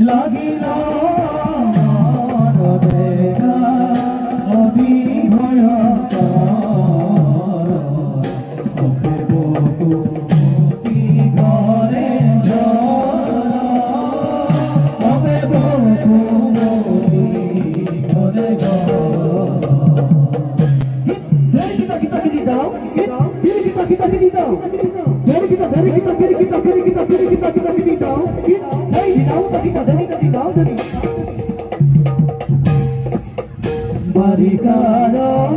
লাগিল দেখা অতি ভয়ঙ্কর মুখে বুকু অতি ঘরে ঝড় বুকু অতি ঘরে Barikada